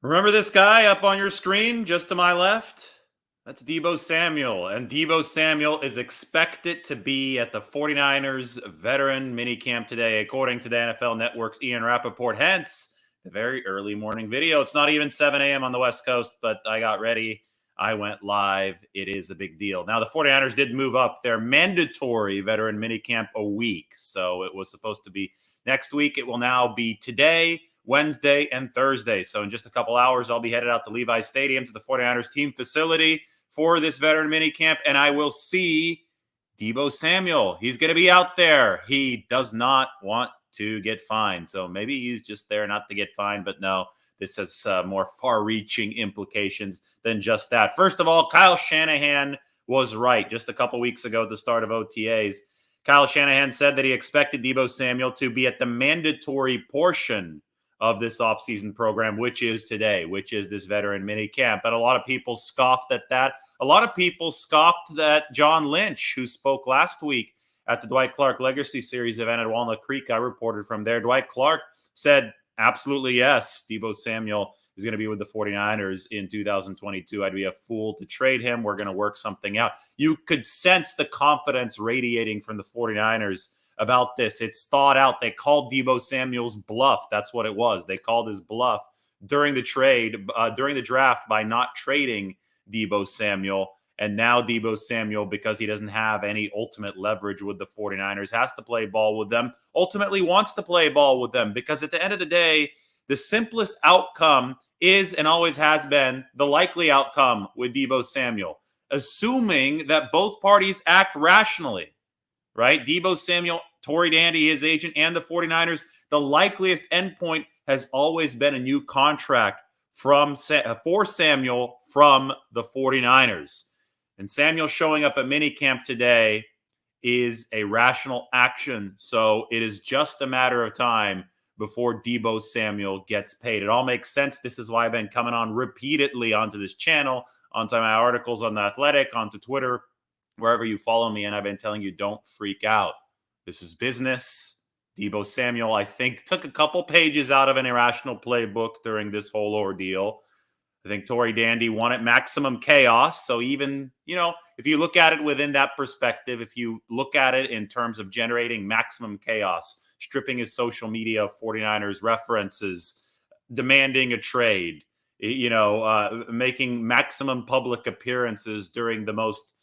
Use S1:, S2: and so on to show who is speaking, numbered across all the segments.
S1: Remember this guy up on your screen just to my left? That's Deebo Samuel. And Deebo Samuel is expected to be at the 49ers veteran minicamp today, according to the NFL Network's Ian Rappaport. Hence, the very early morning video. It's not even 7 a.m. on the West Coast, but I got ready. I went live. It is a big deal. Now, the 49ers did move up their mandatory veteran minicamp a week. So it was supposed to be next week. It will now be today, Wednesday, and Thursday. So in just a couple hours, I'll be headed out to Levi Stadium to the 49ers team facility for this veteran minicamp, and I will see Deebo Samuel. He's going to be out there. He does not want to get fined. So maybe he's just there not to get fined, but no, this has more far-reaching implications than just that. First of all, Kyle Shanahan was right just a couple weeks ago at the start of OTAs. Kyle Shanahan said that he expected Deebo Samuel to be at the mandatory portion of this offseason program, which is today, which is this veteran mini camp. And a lot of people scoffed at that. A lot of people scoffed at John Lynch, who spoke last week at the Dwight Clark Legacy Series event at Walnut Creek. I reported from there. Dwight Clark said, absolutely yes, Deebo Samuel is going to be with the 49ers in 2022. I'd be a fool to trade him. We're going to work something out. You could sense the confidence radiating from the 49ers about this. It's thought out. They called Deebo Samuel's bluff. That's what it was. They called his bluff during the draft by not trading Deebo Samuel. And now Deebo Samuel, because he doesn't have any ultimate leverage with the 49ers, has to play ball with them, ultimately wants to play ball with them, because at the end of the day, the simplest outcome is and always has been the likely outcome with Deebo Samuel, assuming that both parties act rationally. Right? Deebo Samuel, Tory Dandy, his agent, and the 49ers, the likeliest endpoint has always been a new contract for Samuel from the 49ers. And Samuel showing up at minicamp today is a rational action. So it is just a matter of time before Deebo Samuel gets paid. It all makes sense. This is why I've been coming on repeatedly onto this channel, onto my articles on The Athletic, onto Twitter, wherever you follow me, and I've been telling you, don't freak out. This is business. Deebo Samuel, I think, took a couple pages out of an irrational playbook during this whole ordeal. I think Tory Dandy wanted maximum chaos. So even, if you look at it within that perspective, if you look at it in terms of generating maximum chaos, stripping his social media of 49ers references, demanding a trade, making maximum public appearances during the most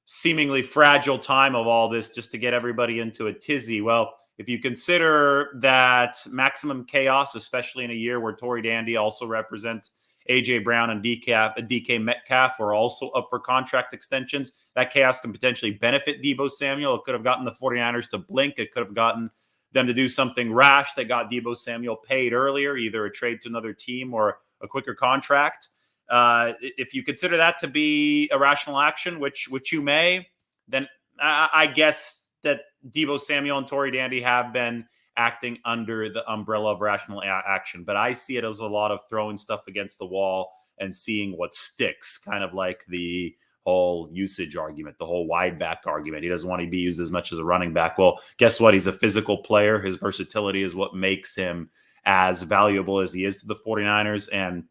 S1: seemingly fragile time of all this just to get everybody into a tizzy. Well, if you consider that maximum chaos, especially in a year where Tory Dandy also represents A.J. Brown and DK Metcalf are also up for contract extensions, that chaos can potentially benefit Deebo Samuel. It could have gotten the 49ers to blink. It could have gotten them to do something rash that got Deebo Samuel paid earlier, either a trade to another team or a quicker contract. If you consider that to be a rational action, which you may, then I guess that Deebo Samuel and Tory Dandy have been acting under the umbrella of rational action. But I see it as a lot of throwing stuff against the wall and seeing what sticks, kind of like the whole usage argument, the whole wide back argument. He doesn't want to be used as much as a running back. Well, guess what? He's a physical player. His versatility is what makes him as valuable as he is to the 49ers. And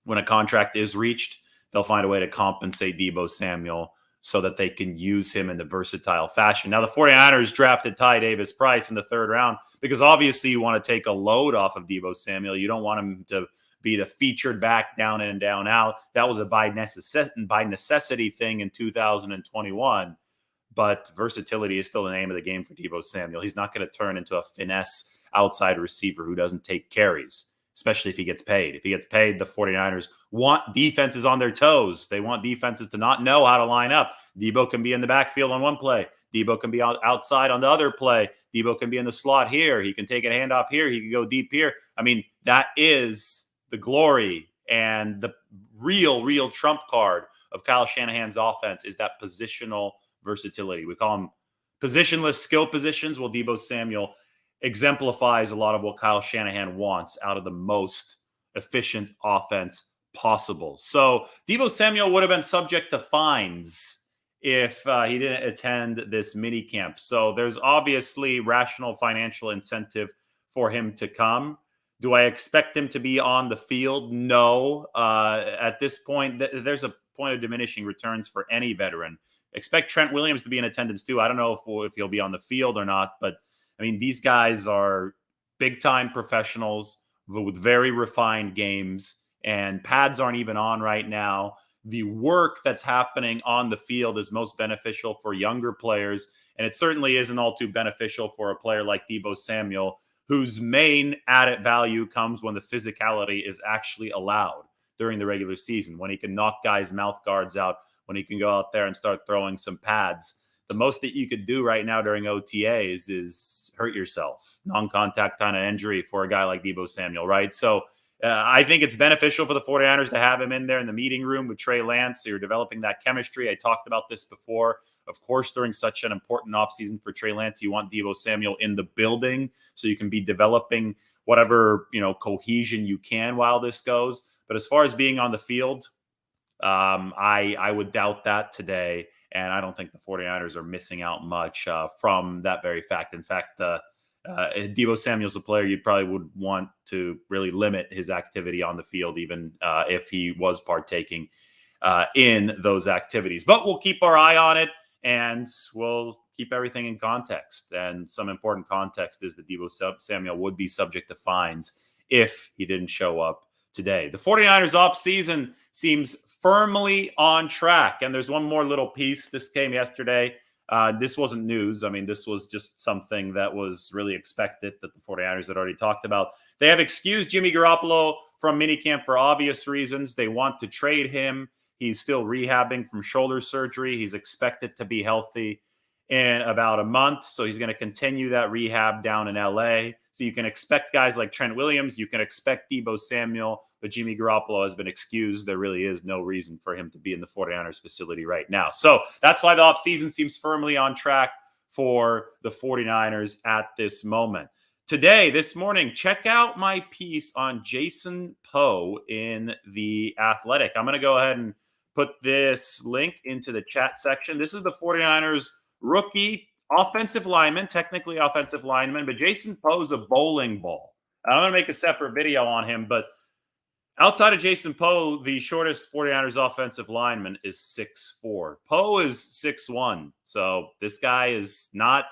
S1: when a contract is reached, they'll find a way to compensate Deebo Samuel so that they can use him in the versatile fashion. Now, the 49ers drafted Ty Davis-Price in the third round because obviously you want to take a load off of Deebo Samuel. You don't want him to be the featured back down in and down out. That was a by necessity thing in 2021. But versatility is still the name of the game for Deebo Samuel. He's not going to turn into a finesse outside receiver who doesn't take carries, especially if he gets paid. If he gets paid, the 49ers want defenses on their toes. They want defenses to not know how to line up. Deebo can be in the backfield on one play. Deebo can be outside on the other play. Deebo can be in the slot here. He can take a handoff here. He can go deep here. I mean, that is the glory and the real trump card of Kyle Shanahan's offense is that positional versatility. We call them positionless skill positions. Well, Deebo Samuel exemplifies a lot of what Kyle Shanahan wants out of the most efficient offense possible. So Deebo Samuel would have been subject to fines if he didn't attend this mini camp. So there's obviously rational financial incentive for him to come. Do I expect him to be on the field? No. At this point, there's a point of diminishing returns for any veteran. Expect Trent Williams to be in attendance too. I don't know if he'll be on the field or not, but I mean, these guys are big time professionals with very refined games, and pads aren't even on right now. The work that's happening on the field is most beneficial for younger players, and it certainly isn't all too beneficial for a player like Deebo Samuel, whose main added value comes when the physicality is actually allowed during the regular season, when he can knock guys' mouth guards out, when he can go out there and start throwing some pads. The most that you could do right now during OTAs is hurt yourself. Non-contact kind of injury for a guy like Deebo Samuel, right? So I think it's beneficial for the 49ers to have him in there in the meeting room with Trey Lance. So you're developing that chemistry. I talked about this before. Of course, during such an important offseason for Trey Lance, you want Deebo Samuel in the building so you can be developing whatever, cohesion you can while this goes. But as far as being on the field, I would doubt that today. And I don't think the 49ers are missing out much from that very fact. In fact, Deebo Samuel's a player you probably would want to really limit his activity on the field, even if he was partaking in those activities. But we'll keep our eye on it, and we'll keep everything in context. And some important context is that Deebo Samuel would be subject to fines if he didn't show up today. The 49ers offseason seems firmly on track. And there's one more little piece. This came yesterday. This wasn't news. I mean, this was just something that was really expected that the 49ers had already talked about. They have excused Jimmy Garoppolo from minicamp for obvious reasons. They want to trade him. He's still rehabbing from shoulder surgery. He's expected to be healthy in about a month. So he's going to continue that rehab down in LA. So you can expect guys like Trent Williams. You can expect Deebo Samuel, but Jimmy Garoppolo has been excused. There really is no reason for him to be in the 49ers facility right now. So that's why the offseason seems firmly on track for the 49ers at this moment. Today, this morning, check out my piece on Jason Poe in The Athletic. I'm going to go ahead and put this link into the chat section. This is the 49ers rookie offensive lineman, technically offensive lineman, but Jason Poe's a bowling ball. I'm going to make a separate video on him, but outside of Jason Poe, the shortest 49ers offensive lineman is 6'4". Poe is 6'1". So this guy is not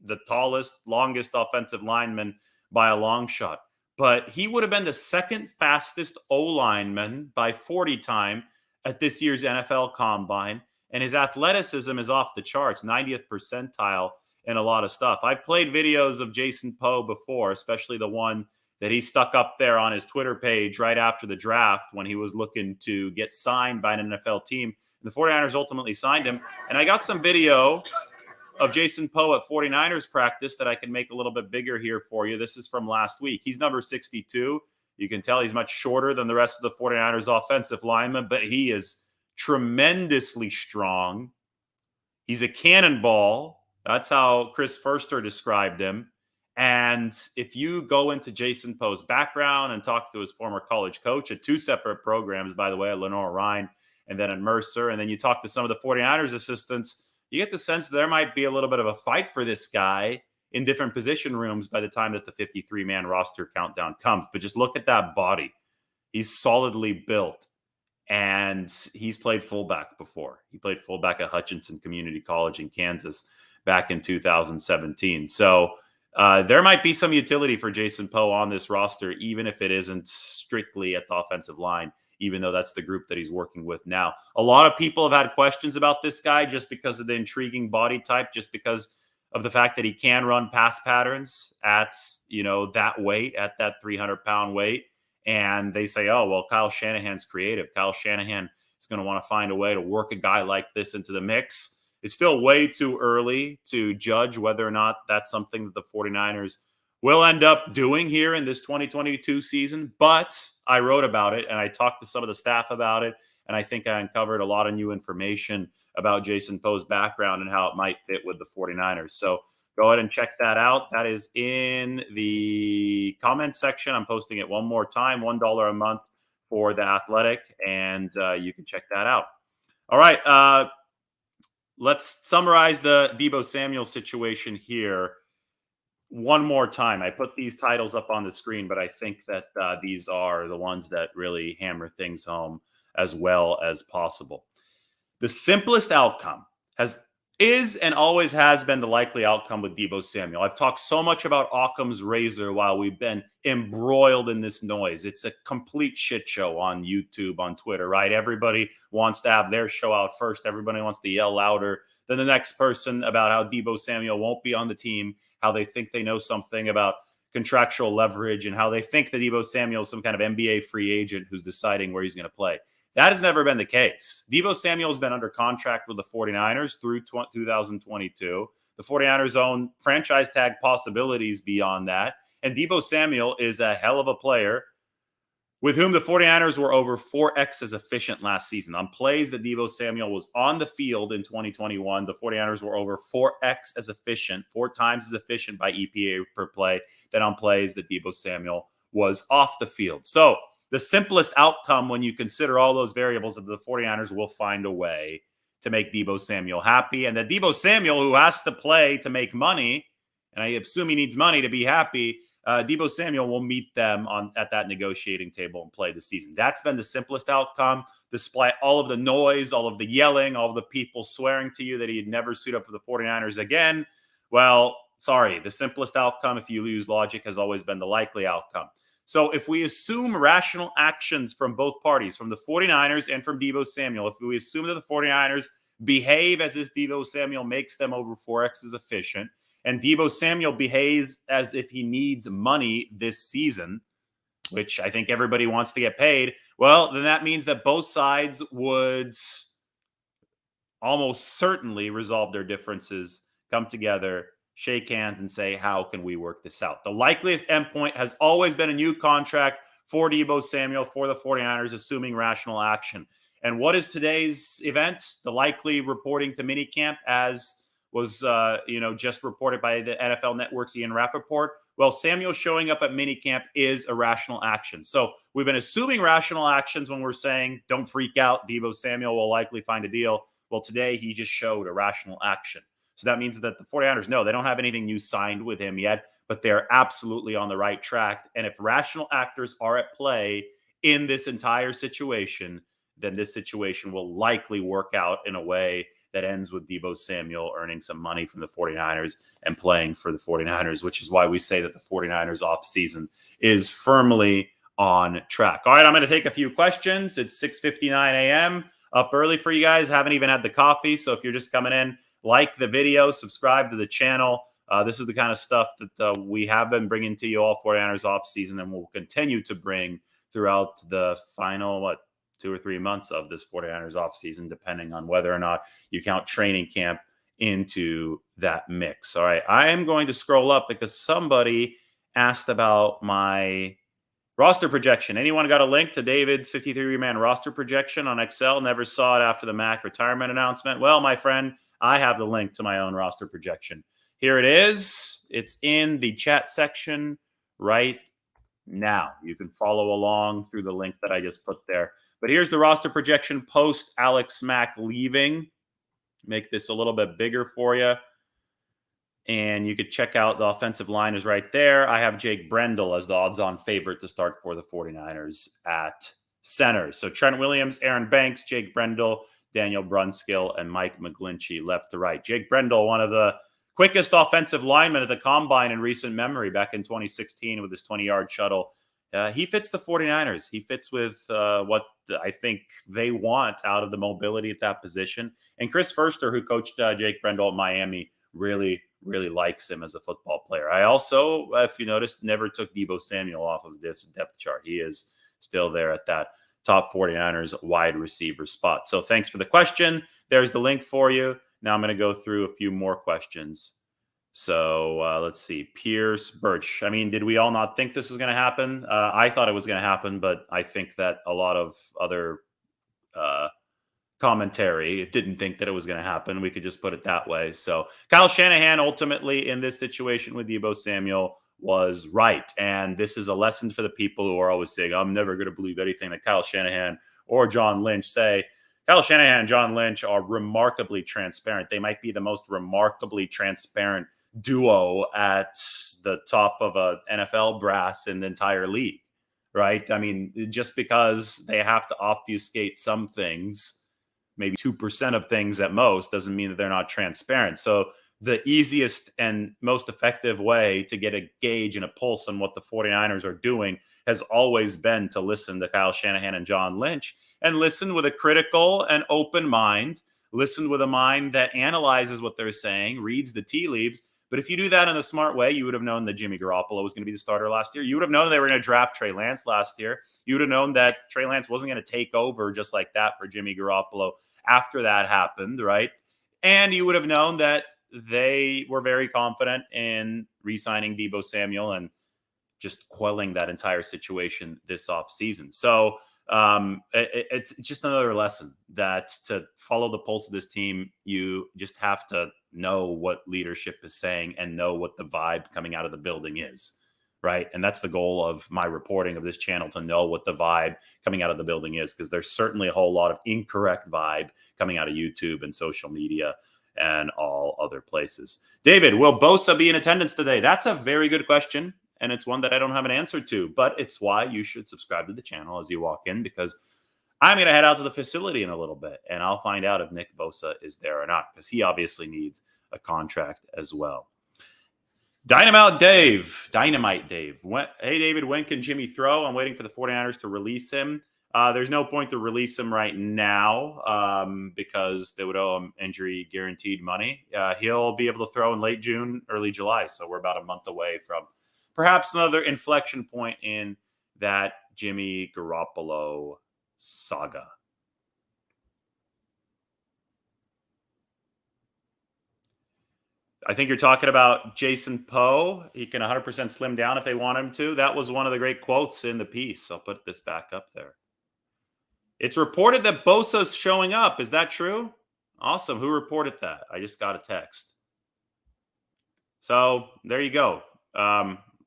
S1: the tallest, longest offensive lineman by a long shot. But he would have been the second fastest O-lineman by 40 time at this year's NFL Combine. And his athleticism is off the charts, 90th percentile in a lot of stuff. I've played videos of Jason Poe before, especially the one that he stuck up there on his Twitter page right after the draft when he was looking to get signed by an NFL team. And the 49ers ultimately signed him. And I got some video of Jason Poe at 49ers practice that I can make a little bit bigger here for you. This is from last week. He's number 62. You can tell he's much shorter than the rest of the 49ers offensive linemen, but he is tremendously strong. He's a cannonball. That's how Chris Furster described him. And if you go into Jason Poe's background and talk to his former college coach at two separate programs, by the way, at Lenore Ryan and then at Mercer, and then you talk to some of the 49ers assistants, you get the sense that there might be a little bit of a fight for this guy in different position rooms by the time that the 53-man roster countdown comes. But just look at that body. He's solidly built. And he's played fullback before. He played fullback at Hutchinson Community College in Kansas back in 2017. So there might be some utility for Jason Poe on this roster, even if it isn't strictly at the offensive line, even though that's the group that he's working with now. A lot of people have had questions about this guy just because of the intriguing body type, just because of the fact that he can run pass patterns at, that weight, at that 300-pound weight. And they say, oh, well, Kyle Shanahan's creative. Kyle Shanahan is going to want to find a way to work a guy like this into the mix. It's still way too early to judge whether or not that's something that the 49ers will end up doing here in this 2022 season. But I wrote about it, and I talked to some of the staff about it, and I think I uncovered a lot of new information about Jason Poe's background and how it might fit with the 49ers. So go ahead and check that out. That is in the comment section. I'm posting it one more time, $1 a month for The Athletic, and you can check that out. All right, let's summarize the Deebo Samuel situation here. one more time. I put these titles up on the screen, but I think that these are the ones that really hammer things home as well as possible. The simplest outcome is and always has been the likely outcome with Deebo Samuel. I've talked so much about Occam's razor while we've been embroiled in this noise. It's a complete shit show on YouTube, on Twitter, right? Everybody wants to have their show out first. Everybody wants to yell louder than the next person about how Deebo Samuel won't be on the team, how they think they know something about contractual leverage, and how they think that Deebo Samuel is some kind of NBA free agent who's deciding where he's going to play. That has never been the case. Deebo Samuel has been under contract with the 49ers through 2022. The 49ers own franchise tag possibilities beyond that. And Deebo Samuel is a hell of a player with whom the 49ers were over 4x as efficient last season. On plays that Deebo Samuel was on the field in 2021, the 49ers were over 4x as efficient, 4 times as efficient by EPA per play than on plays that Deebo Samuel was off the field. So the simplest outcome when you consider all those variables of the 49ers will find a way to make Deebo Samuel happy. And that Deebo Samuel, who has to play to make money, and I assume he needs money to be happy, Deebo Samuel will meet them at that negotiating table and play the season. That's been the simplest outcome, despite all of the noise, all of the yelling, all of the people swearing to you that he'd never suit up for the 49ers again. Well, sorry, the simplest outcome, if you use logic, has always been the likely outcome. So if we assume rational actions from both parties, from the 49ers and from Deebo Samuel, if we assume that the 49ers behave as if Deebo Samuel makes them over 4x as efficient, and Deebo Samuel behaves as if he needs money this season, which I think everybody wants to get paid, well, then that means that both sides would almost certainly resolve their differences, come together, shake hands, and say, how can we work this out? The likeliest endpoint has always been a new contract for Deebo Samuel, for the 49ers, assuming rational action. And what is today's event? The likely reporting to minicamp, as was just reported by the NFL Network's Ian Rappaport. Well, Samuel showing up at minicamp is a rational action. So we've been assuming rational actions when we're saying, don't freak out, Deebo Samuel will likely find a deal. Well, today he just showed a rational action. So that means that the 49ers know they don't have anything new signed with him yet, but they're absolutely on the right track. And if rational actors are at play in this entire situation, then this situation will likely work out in a way that ends with Deebo Samuel earning some money from the 49ers and playing for the 49ers, which is why we say that the 49ers offseason is firmly on track. All right, I'm going to take a few questions. It's 6:59 a.m. Up early for you guys. Haven't even had the coffee. So if you're just coming in, like the video, subscribe to the channel. This is the kind of stuff that we have been bringing to you all 49ers offseason and will continue to bring throughout the final, 2 or 3 months of this 49ers offseason, depending on whether or not you count training camp into that mix. All right, I am going to scroll up because somebody asked about my roster projection. Anyone got a link to David's 53-man roster projection on Excel? Never saw it after the Mac retirement announcement. Well, my friend, I have the link to my own roster projection. Here it is. It's in the chat section right now. You can follow along through the link that I just put there. But here's the roster projection post Alex Mack leaving. Make this a little bit bigger for you. And you could check out the offensive line is right there. I have Jake Brendel as the odds-on favorite to start for the 49ers at center. So Trent Williams, Aaron Banks, Jake Brendel, Daniel Brunskill, and Mike McGlinchey left to right. Jake Brendel, one of the quickest offensive linemen at the Combine in recent memory back in 2016 with his 20-yard shuttle. He fits the 49ers. He fits with what I think they want out of the mobility at that position. And Chris Furster, who coached Jake Brendel at Miami, really likes him as a football player. I also, if you noticed, never took Deebo Samuel off of this depth chart. He is still there at that top 49ers wide receiver spot. So thanks for the question. There's the link for you. Now I'm going to go through a few more questions. So let's see. Pierce Birch. I mean, did we all not think this was going to happen? I thought it was going to happen, but I think that a lot of other commentary didn't think that it was going to happen. We could just put it that way. So Kyle Shanahan ultimately in this situation with Deebo Samuel was right. And this is a lesson for the people who are always saying, I'm never going to believe anything that Kyle Shanahan or John Lynch say. Kyle Shanahan and John Lynch are remarkably transparent. They might be the most remarkably transparent duo at the top of a NFL brass in the entire league, right? I mean, just because they have to obfuscate some things, maybe 2% of things at most, doesn't mean that they're not transparent. So the easiest and most effective way to get a gauge and a pulse on what the 49ers are doing has always been to listen to Kyle Shanahan and John Lynch, and listen with a critical and open mind, listen with a mind that analyzes what they're saying, reads the tea leaves. But if you do that in a smart way, you would have known that Jimmy Garoppolo was going to be the starter last year. You would have known they were going to draft Trey Lance last year. You would have known that Trey Lance wasn't going to take over just like that for Jimmy Garoppolo after that happened, right? And you would have known that they were very confident in re-signing Deebo Samuel and just quelling that entire situation this offseason. So it's just another lesson that to follow the pulse of this team, you just have to know what leadership is saying and know what the vibe coming out of the building is, right? And that's the goal of my reporting of this channel, to know what the vibe coming out of the building is, because there's certainly a whole lot of incorrect vibe coming out of YouTube and social media and all other places. David, will Bosa be in attendance today? That's a very good question, and it's one that I don't have an answer to, but it's why you should subscribe to the channel as you walk in, because I'm going to head out to the facility in a little bit, and I'll find out if Nick Bosa is there or not, because he obviously needs a contract as well. Dynamite Dave. Hey, David, when can Jimmy throw? I'm waiting for the 49ers to release him. There's no point to release him right now because they would owe him injury guaranteed money. He'll be able to throw in late June, early July. So we're about a month away from perhaps another inflection point in that Jimmy Garoppolo saga. I think you're talking about Jason Poe. He can 100% slim down if they want him to. That was one of the great quotes in the piece. I'll put this back up there. It's reported that Bosa's showing up. Is that true? Awesome. Who reported that? I just got a text. So there you go.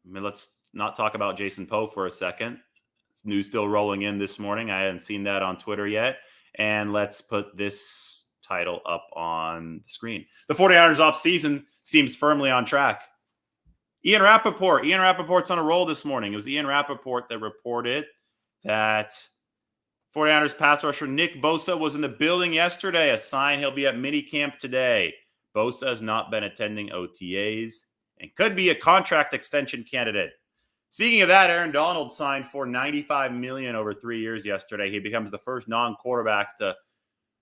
S1: Let's not talk about Jason Poe for a second. It's news still rolling in this morning. I hadn't seen that on Twitter yet. And let's put this title up on the screen. The 49ers offseason seems firmly on track. Ian Rappaport's on a roll this morning. It was Ian Rappaport that reported that 49ers pass rusher Nick Bosa was in the building yesterday, a sign he'll be at minicamp today. Bosa has not been attending OTAs and could be a contract extension candidate. Speaking of that, Aaron Donald signed for $95 million over 3 years yesterday. He becomes the first non-quarterback to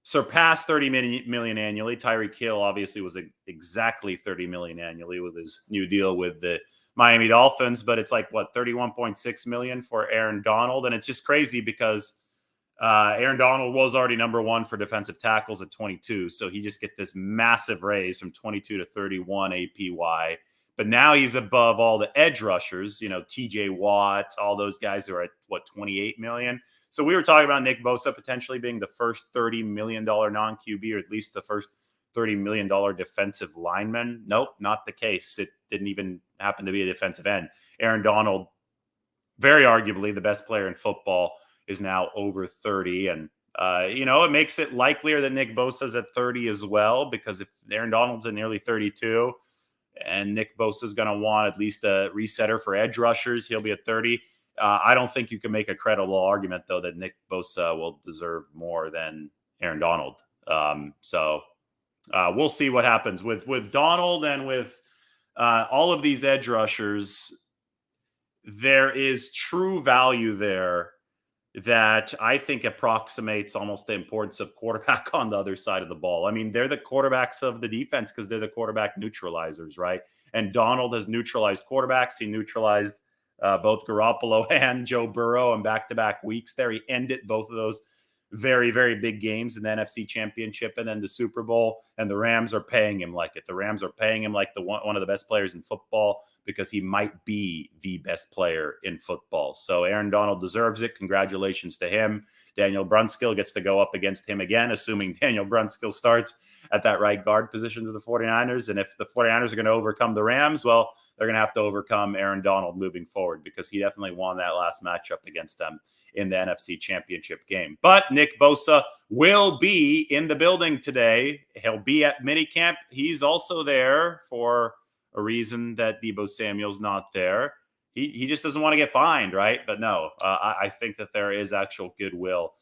S1: surpass $30 million annually. Tyreek Hill obviously was exactly $30 million annually with his new deal with the Miami Dolphins, but it's like, what, $31.6 million for Aaron Donald? And it's just crazy because Aaron Donald was already number one for defensive tackles at 22, so he just gets this massive raise from 22 to 31 APY. But now he's above all the edge rushers, TJ Watt, all those guys who are at, 28 million. So we were talking about Nick Bosa potentially being the first $30 million non-QB, or at least the first $30 million defensive lineman. Nope, not the case. It didn't even happen to be a defensive end. Aaron Donald, very arguably the best player in football, is now over 30. And, it makes it likelier that Nick Bosa's at 30 as well, because if Aaron Donald's at nearly 32 and Nick Bosa's going to want at least a resetter for edge rushers, he'll be at 30. I don't think you can make a credible argument, though, that Nick Bosa will deserve more than Aaron Donald. So we'll see what happens with Donald and with all of these edge rushers. There is true value there that I think approximates almost the importance of quarterback on the other side of the ball. I mean, they're the quarterbacks of the defense because they're the quarterback neutralizers, right? And Donald has neutralized quarterbacks. He neutralized both Garoppolo and Joe Burrow in back-to-back weeks there. He ended both of those very, very big games in the NFC Championship and then the Super Bowl, and the Rams are paying him like it. The Rams are paying him like one of the best players in football because he might be the best player in football. So Aaron Donald deserves it. Congratulations to him. Daniel Brunskill gets to go up against him again, assuming Daniel Brunskill starts at that right guard position to the 49ers. And if the 49ers are going to overcome the Rams, well, they're going to have to overcome Aaron Donald moving forward because he definitely won that last matchup against them in the NFC Championship game. But Nick Bosa will be in the building today. He'll be at minicamp. He's also there for a reason that Deebo Samuel's not there. He just doesn't want to get fined, right? But no, I think that there is actual goodwill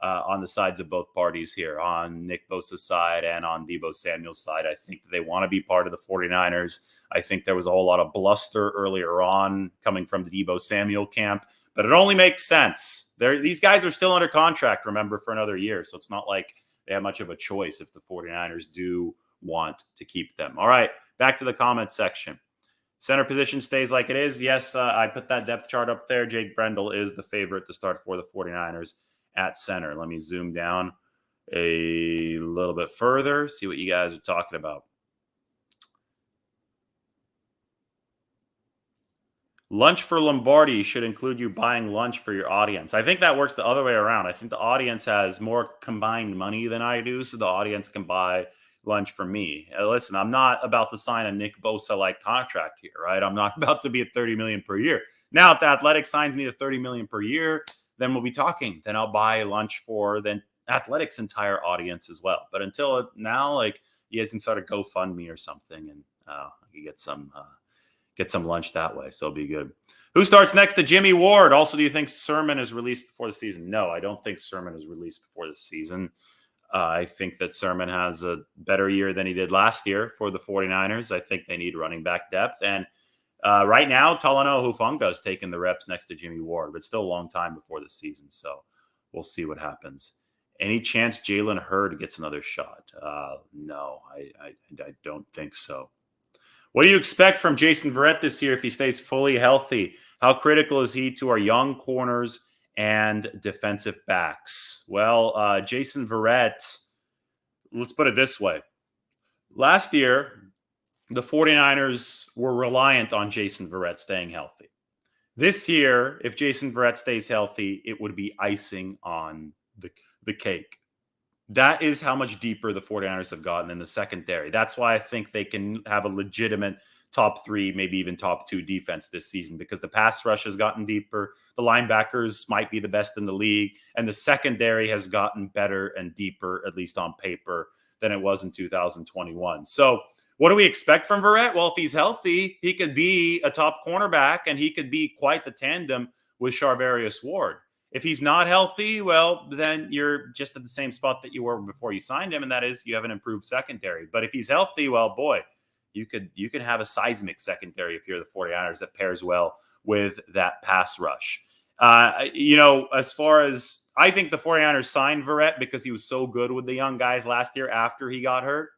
S1: on the sides of both parties here, on Nick Bosa's side and on Deebo Samuel's side. I think that they want to be part of the 49ers. I think there was a whole lot of bluster earlier on coming from the Deebo Samuel camp, but it only makes sense. These guys are still under contract, remember, for another year. So it's not like they have much of a choice if the 49ers do want to keep them. All right, back to the comment section. Center position stays like it is. Yes, I put that depth chart up there. Jake Brendel is the favorite to start for the 49ers at center. Let me zoom down a little bit further, see what you guys are talking about. Lunch for Lombardi should include you buying lunch for your audience. I think that works the other way around. I think the audience has more combined money than I do, so the audience can buy lunch for me. Listen, I'm not about to sign a Nick Bosa-like contract here, right? I'm not about to be at $30 million per year. Now, if the Athletic signs me to $30 million per year, then we'll be talking. Then I'll buy lunch for the Athletics' entire audience as well. But until now, like, you guys can start a GoFundMe or something, and I can get some lunch that way. So it'll be good. Who starts next to Jimmy Ward? Also, do you think Sermon is released before the season? No, I don't think Sermon is released before the season. I think that Sermon has a better year than he did last year for the 49ers. I think they need running back depth. And right now, Talanoa Hufanga is taking the reps next to Jimmy Ward, but still a long time before the season. So we'll see what happens. Any chance Jalen Hurd gets another shot? No, I don't think so. What do you expect from Jason Verrett this year if he stays fully healthy? How critical is he to our young corners and defensive backs? Well, Jason Verrett, let's put it this way. Last year, the 49ers were reliant on Jason Verrett staying healthy. This year, if Jason Verrett stays healthy, it would be icing on the cake. That is how much deeper the 49ers have gotten in the secondary. That's why I think they can have a legitimate top 3, maybe even top 2 defense this season, because the pass rush has gotten deeper. The linebackers might be the best in the league, and the secondary has gotten better and deeper, at least on paper, than it was in 2021. So what do we expect from Verrett? Well, if he's healthy, he could be a top cornerback, and he could be quite the tandem with Charvarius Ward. If he's not healthy, well, then you're just at the same spot that you were before you signed him, and that is you have an improved secondary. But if he's healthy, well, boy, you could have a seismic secondary if you're the 49ers that pairs well with that pass rush. As far as I think the 49ers signed Verrett because he was so good with the young guys last year after he got hurt.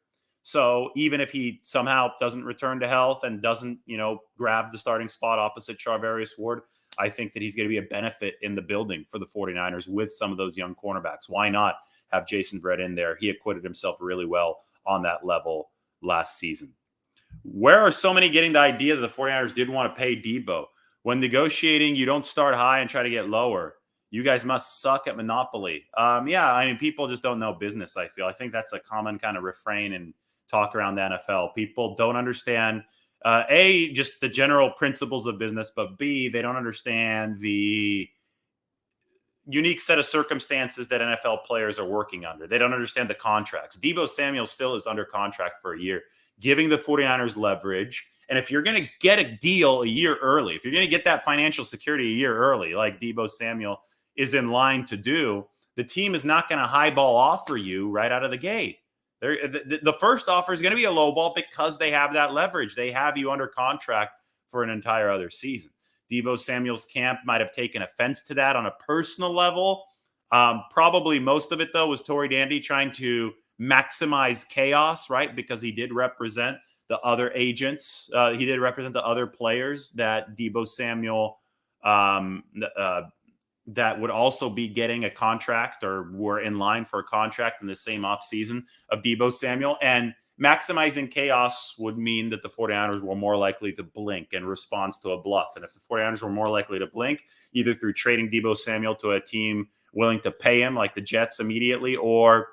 S1: So even if he somehow doesn't return to health and doesn't, grab the starting spot opposite Charvarius Ward, I think that he's going to be a benefit in the building for the 49ers with some of those young cornerbacks. Why not have Jason Verrett in there? He acquitted himself really well on that level last season. Where are so many getting the idea that the 49ers didn't want to pay Deebo? When negotiating, you don't start high and try to get lower. You guys must suck at Monopoly. People just don't know business, I feel. I think that's a common kind of refrain and talk around the NFL. People don't understand just the general principles of business, but B, they don't understand the unique set of circumstances that NFL players are working under. They don't understand the contracts. Deebo Samuel still is under contract for a year, giving the 49ers leverage. And if you're going to get a deal a year early, if you're going to get that financial security a year early, like Deebo Samuel is in line to do, the team is not going to highball offer you right out of the gate. The first offer is going to be a low ball because they have that leverage. They have you under contract for an entire other season. Deebo Samuel's camp might have taken offense to that on a personal level. Probably most of it, though, was Tory Dandy trying to maximize chaos, right? Because he did represent the other agents. He did represent the other players that Deebo Samuel that would also be getting a contract or were in line for a contract in the same offseason of Deebo Samuel. And maximizing chaos would mean that the 49ers were more likely to blink in response to a bluff. And if the 49ers were more likely to blink, either through trading Deebo Samuel to a team willing to pay him like the Jets immediately, or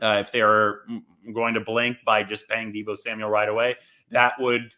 S1: if they are going to blink by just paying Deebo Samuel right away, that would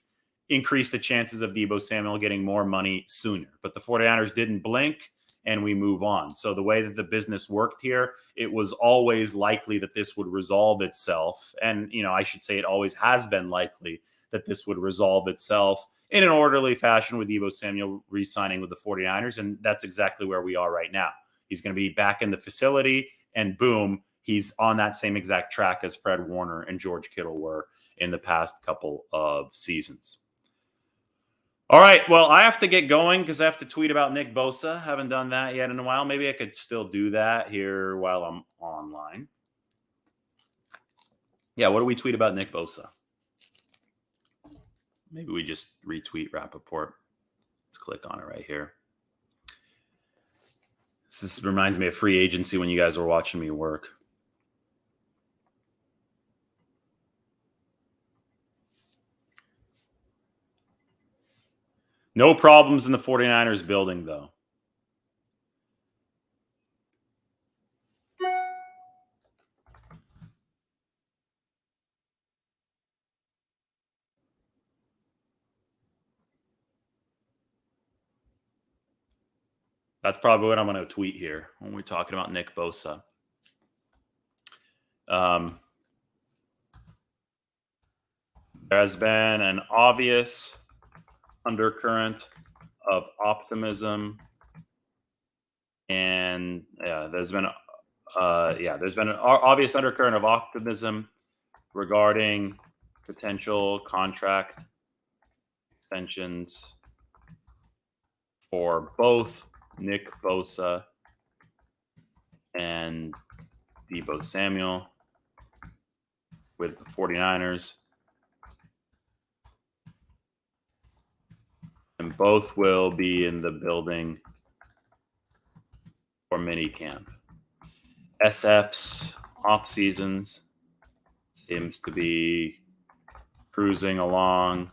S1: increase the chances of Deebo Samuel getting more money sooner. But the 49ers didn't blink, and we move on. So the way that the business worked here, it was always likely that this would resolve itself. And, I should say it always has been likely that this would resolve itself in an orderly fashion with Deebo Samuel re-signing with the 49ers. And that's exactly where we are right now. He's going to be back in the facility, and boom, he's on that same exact track as Fred Warner and George Kittle were in the past couple of seasons. All right, well, I have to get going because I have to tweet about Nick Bosa. Haven't done that yet in a while. Maybe I could still do that here while I'm online. Yeah, what do we tweet about Nick Bosa? Maybe we just retweet Rappaport. Let's click on it right here. This reminds me of free agency when you guys were watching me work. No problems in the 49ers building, though. That's probably what I'm going to tweet here when we're talking about Nick Bosa. There has been an obvious undercurrent of optimism, and there's been an obvious undercurrent of optimism regarding potential contract extensions for both Nick Bosa and Deebo Samuel with the 49ers. And both will be in the building for minicamp. SF's off seasons seems to be cruising along.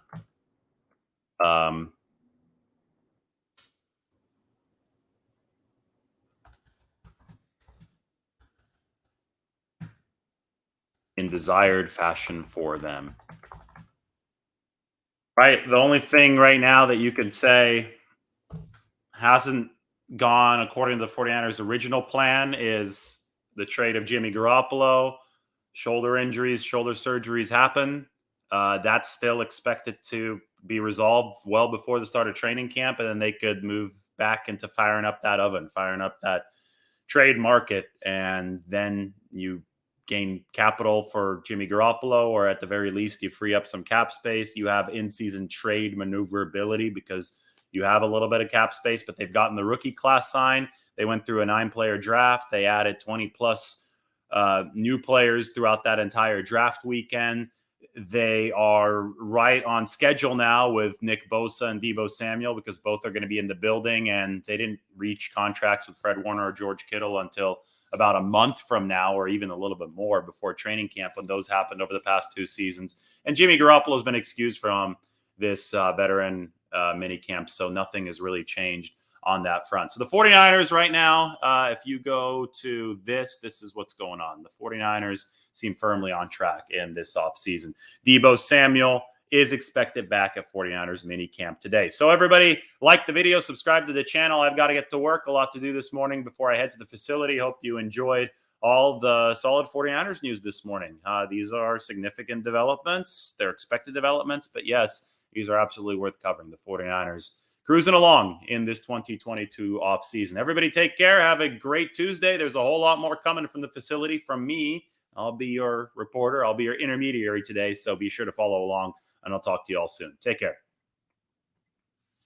S1: In desired fashion for them. Right. The only thing right now that you could say hasn't gone according to the 49ers' original plan is the trade of Jimmy Garoppolo. Shoulder injuries, shoulder surgeries happen. That's still expected to be resolved well before the start of training camp, and then they could move back into firing up that oven, firing up that trade market, and then you gain capital for Jimmy Garoppolo, or at the very least, you free up some cap space. You have in-season trade maneuverability because you have a little bit of cap space, but they've gotten the rookie class signed. They went through a 9-player draft. They added 20-plus new players throughout that entire draft weekend. They are right on schedule now with Nick Bosa and Deebo Samuel because both are going to be in the building, and they didn't reach contracts with Fred Warner or George Kittle until about a month from now, or even a little bit more before training camp, when those happened over the past 2 seasons. And Jimmy Garoppolo has been excused from this veteran mini camp, so nothing has really changed on that front. So the 49ers right now, if you go to this is what's going on. The 49ers seem firmly on track in this offseason. Deebo Samuel is expected back at 49ers mini camp today. So everybody, like the video, subscribe to the channel. I've got to get to work. A lot to do this morning before I head to the facility. Hope you enjoyed all the solid 49ers news this morning. These are significant developments. They're expected developments, but yes, these are absolutely worth covering. The 49ers cruising along in this 2022 offseason. Everybody take care. Have a great Tuesday. There's a whole lot more coming from the facility from me. I'll be your reporter. I'll be your intermediary today, so be sure to follow along, and I'll talk to you all soon. Take care.